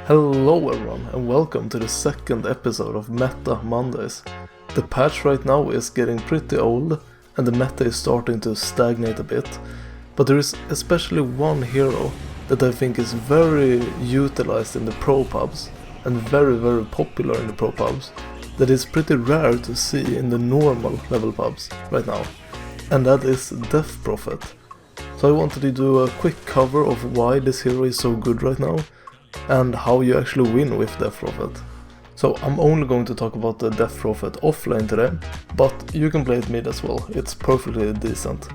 Hello everyone and welcome to the second episode of Meta Mondays. The patch right now is getting pretty old and the meta is starting to stagnate a bit, but there is especially one hero that I think is very utilized in the pro pubs and very popular in the pro pubs that is pretty rare to see in the normal level pubs right now, and that is Death Prophet. So I wanted to do a quick cover of why this hero is so good right now and how you actually win with Death Prophet. So I'm only going to talk about the Death Prophet offlane today, but you can play it mid as well, it's perfectly decent.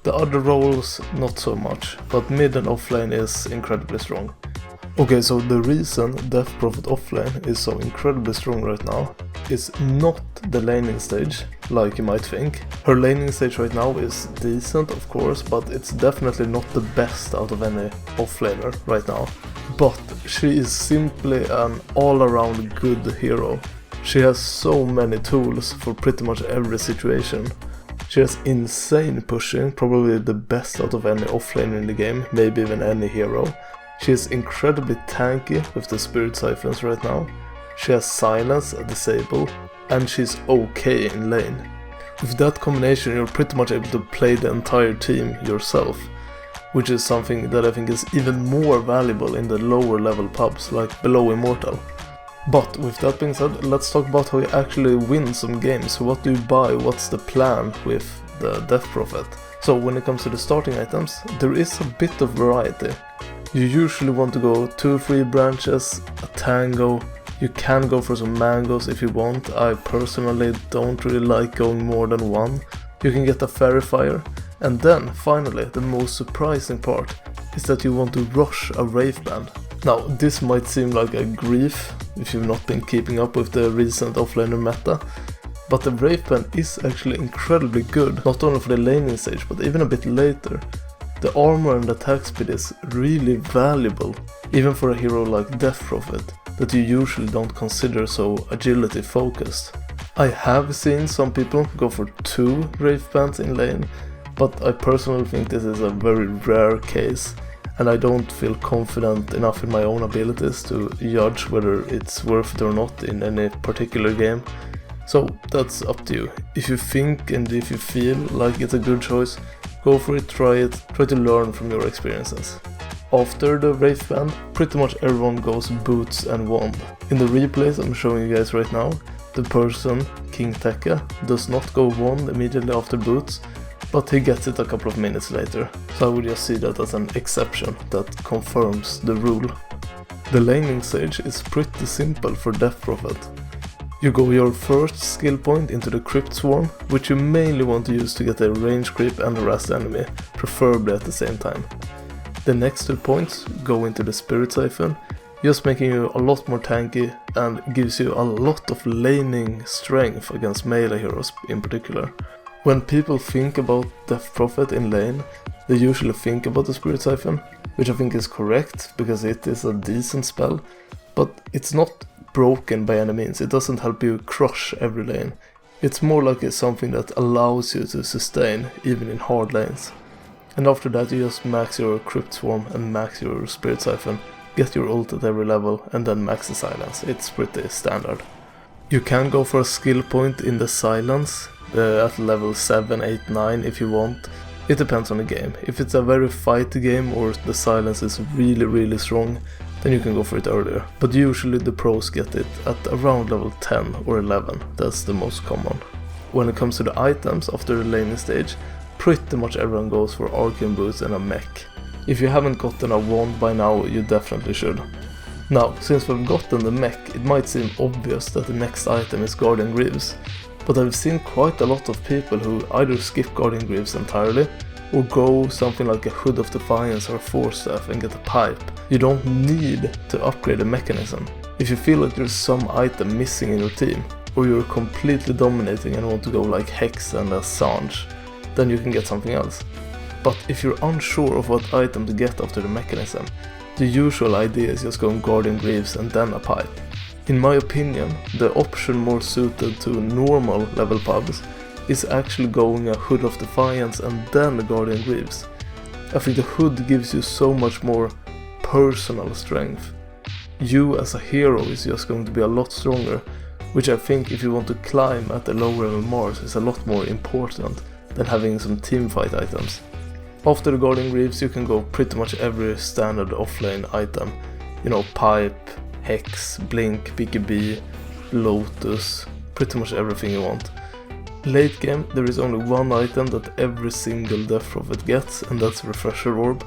The other roles not so much, but mid and offlane is incredibly strong. Okay, so the reason Death Prophet offlane is so incredibly strong right now is not the laning stage, like you might think. Her laning stage right now is decent, of course, but it's definitely not the best out of any offlaner right now. But she is simply an all-around good hero. She has so many tools for pretty much every situation. She has insane pushing, probably the best out of any offlaner in the game, maybe even any hero. She is incredibly tanky with the Spirit Siphons right now. She has silence, a disable, and she's okay in lane. With that combination you're pretty much able to play the entire team yourself, which is something that I think is even more valuable in the lower level pubs, like below Immortal. But with that being said, let's talk about how you actually win some games. What do you buy, what's the plan with the Death Prophet? So when it comes to the starting items, there is a bit of variety. You usually want to go 2-3 branches, a tango. You can go for some mangoes if you want. I personally don't really like going more than one. You can get a fairy fire. And then, finally, the most surprising part is that you want to rush a Wraith Band. Now, this might seem like a grief if you've not been keeping up with the recent offlaner meta, but the Wraith Band is actually incredibly good, not only for the laning stage, but even a bit later. The armor and attack speed is really valuable, even for a hero like Death Prophet, that you usually don't consider so agility focused. I have seen some people go for 2 Wraith Bands in lane, but I personally think this is a very rare case, and I don't feel confident enough in my own abilities to judge whether it's worth it or not in any particular game. So that's up to you. If you think and if you feel like it's a good choice, go for it, try to learn from your experiences. After the Wraith Band, pretty much everyone goes boots and wand. In the replays I'm showing you guys right now, the person, King Tekka, does not go wand immediately after boots, but he gets it a couple of minutes later, so I would just see that as an exception that confirms the rule. The laning stage is pretty simple for Death Prophet. You go your first skill point into the Crypt Swarm, which you mainly want to use to get a range creep and harass the enemy, preferably at the same time. The next 2 points go into the Spirit Siphon, just making you a lot more tanky and gives you a lot of laning strength against melee heroes in particular. When people think about Death Prophet in lane, they usually think about the Spirit Siphon, which I think is correct because it is a decent spell, but it's not broken by any means. It doesn't help you crush every lane. It's more like it's something that allows you to sustain even in hard lanes. And after that you just max your Crypt Swarm and max your Spirit Siphon, get your ult at every level and then max the silence. It's pretty standard. You can go for a skill point in the silence at level 7, 8, 9 if you want. It depends on the game. If it's a very fighty game or the silence is really strong, then you can go for it earlier. But usually the pros get it at around level 10 or 11, that's the most common. When it comes to the items after the laning stage, pretty much everyone goes for Arcane Boots and a mech. If you haven't gotten a wand by now, you definitely should. Now, since we've gotten the mech, it might seem obvious that the next item is Guardian Greaves, but I've seen quite a lot of people who either skip Guardian Greaves entirely, or go something like a Hood of Defiance or a Force Staff and get a pipe. You don't need to upgrade the mechanism. If you feel like there's some item missing in your team, or you're completely dominating and want to go like Hex and a Sange, then you can get something else. But if you're unsure of what item to get after the mechanism, the usual idea is just going Guardian Greaves and then a pipe. In my opinion, the option more suited to normal level pubs is actually going a Hood of Defiance and then a Guardian Greaves. I think the Hood gives you so much more personal strength. you as a hero is just going to be a lot stronger, which I think if you want to climb at the lower level Mars is a lot more important than having some teamfight items. After the Guardian Greaves you can go pretty much every standard offlane item, you know, Pipe, Hex, Blink, BKB, Lotus, pretty much everything you want. Late game there is only one item that every single Death Prophet gets, and that's Refresher Orb.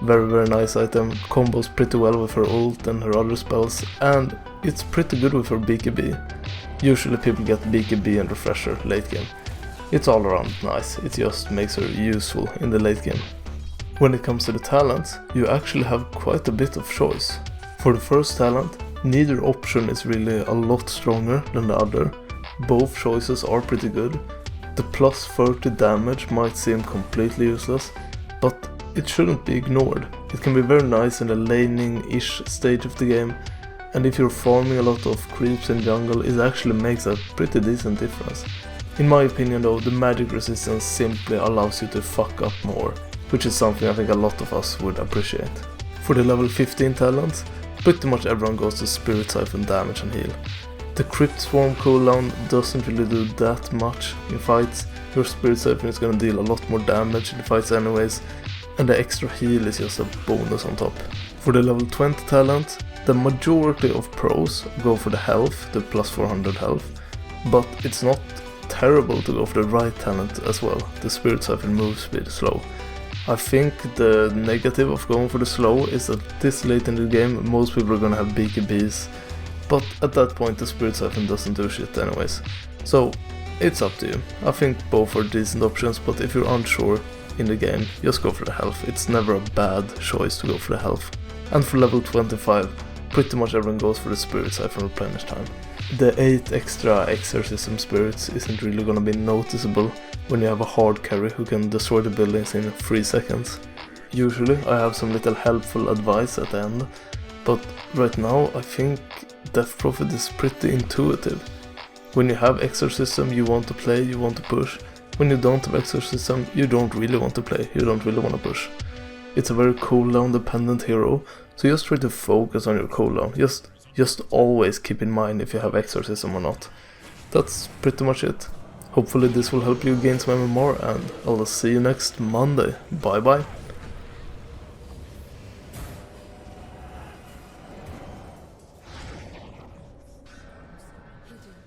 Very nice item, combos pretty well with her ult and her other spells, and it's pretty good with her BKB. Usually people get BKB and Refresher late game. It's all around nice, it just makes her useful in the late game. When it comes to the talents, you actually have quite a bit of choice. For the first talent, neither option is really a lot stronger than the other. Both choices are pretty good. The plus 30 damage might seem completely useless, but it shouldn't be ignored. It can be very nice in the laning-ish stage of the game, and if you're farming a lot of creeps in jungle, it actually makes a pretty decent difference. In my opinion though, the magic resistance simply allows you to fuck up more, which is something I think a lot of us would appreciate. For the level 15 talents, pretty much everyone goes to Spirit Siphon damage and heal. The Crypt Swarm cooldown doesn't really do that much in fights. Your Spirit Siphon is gonna deal a lot more damage in the fights anyways, and the extra heal is just a bonus on top. For the level 20 talent, the majority of pros go for the health, the plus 400 health, but it's not terrible to go for the right talent as well, the Spirit Siphon move speed slow. I think the negative of going for the slow is that this late in the game most people are gonna have BKBs, but at that point the Spirit Siphon doesn't do shit anyways. So it's up to you. I think both are decent options, but if you're unsure in the game, just go for the health. It's never a bad choice to go for the health. And for level 25, pretty much everyone goes for the Spirit Siphon replenish time. The 8 extra Exorcism spirits isn't really gonna be noticeable when you have a hard carry who can destroy the buildings in 3 seconds. Usually I have some little helpful advice at the end, but right now I think Death Prophet is pretty intuitive. When you have Exorcism you want to play, you want to push. When you don't have Exorcism you don't really want to play, you don't really want to push. It's a very cooldown dependent hero, so just try to focus on your cooldown. Just always keep in mind if you have Exorcism or not. That's pretty much it. Hopefully this will help you gain some MMR, and I'll see you next Monday. Bye bye.